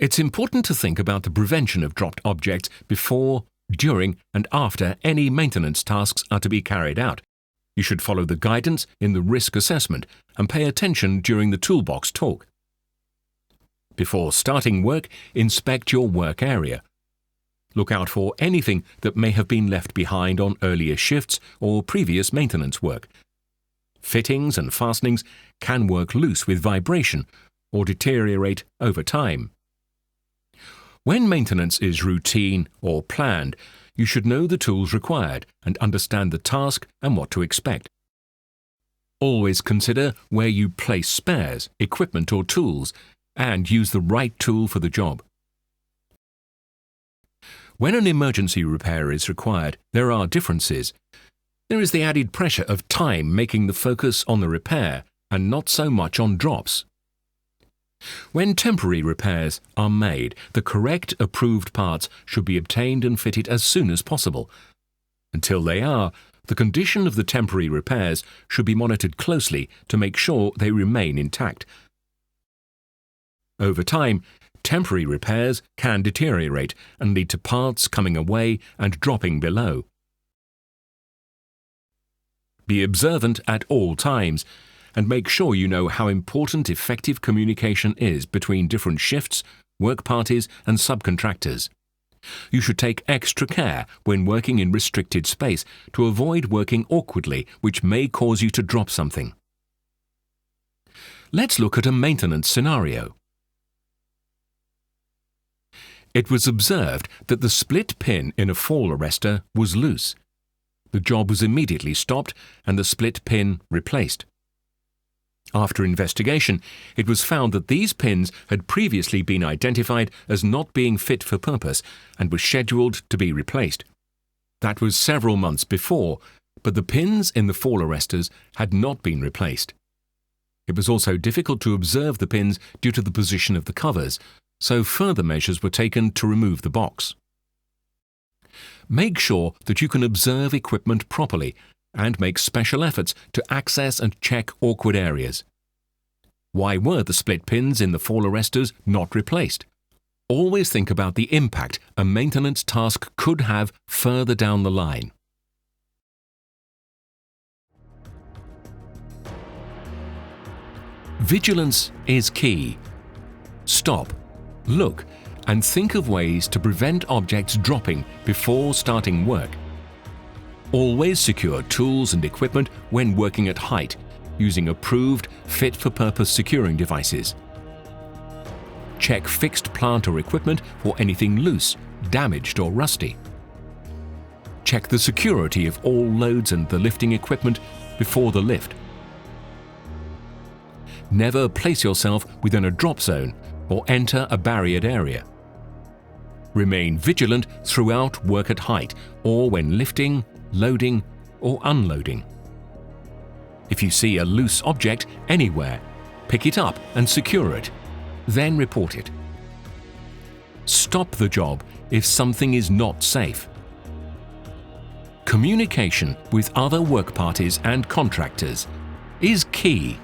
It's important to think about the prevention of dropped objects before, during, and after any maintenance tasks are to be carried out. You should follow the guidance in the risk assessment and pay attention during the toolbox talk. Before starting work, inspect your work area. Look out for anything that may have been left behind on earlier shifts or previous maintenance work. Fittings and fastenings can work loose with vibration or deteriorate over time. When maintenance is routine or planned, you should know the tools required and understand the task and what to expect. Always consider where you place spares, equipment or tools, and use the right tool for the job. When an emergency repair is required, there are differences. There is the added pressure of time making the focus on the repair and not so much on drops. When temporary repairs are made, the correct approved parts should be obtained and fitted as soon as possible. Until they are, the condition of the temporary repairs should be monitored closely to make sure they remain intact. Over time, temporary repairs can deteriorate and lead to parts coming away and dropping below. Be observant at all times and make sure you know how important effective communication is between different shifts, work parties and subcontractors. You should take extra care when working in restricted space to avoid working awkwardly, which may cause you to drop something. Let's look at a maintenance scenario. It was observed that the split pin in a fall arrestor was loose. The job was immediately stopped and the split pin replaced. After investigation, it was found that these pins had previously been identified as not being fit for purpose and were scheduled to be replaced. That was several months before, but the pins in the fall arrestors had not been replaced. It was also difficult to observe the pins due to the position of the covers, so further measures were taken to remove the box. Make sure that you can observe equipment properly and make special efforts to access and check awkward areas. Why were the split pins in the fall arrestors not replaced? Always think about the impact a maintenance task could have further down the line. Vigilance is key. Stop, look, and think of ways to prevent objects dropping before starting work. Always secure tools and equipment when working at height, using approved, fit-for-purpose securing devices. Check fixed plant or equipment for anything loose, damaged or rusty. Check the security of all loads and the lifting equipment before the lift. Never place yourself within a drop zone or enter a barriered area. Remain vigilant throughout work at height or when lifting, loading or unloading. If you see a loose object anywhere, pick it up and secure it, then report it. Stop the job if something is not safe. Communication with other work parties and contractors is key.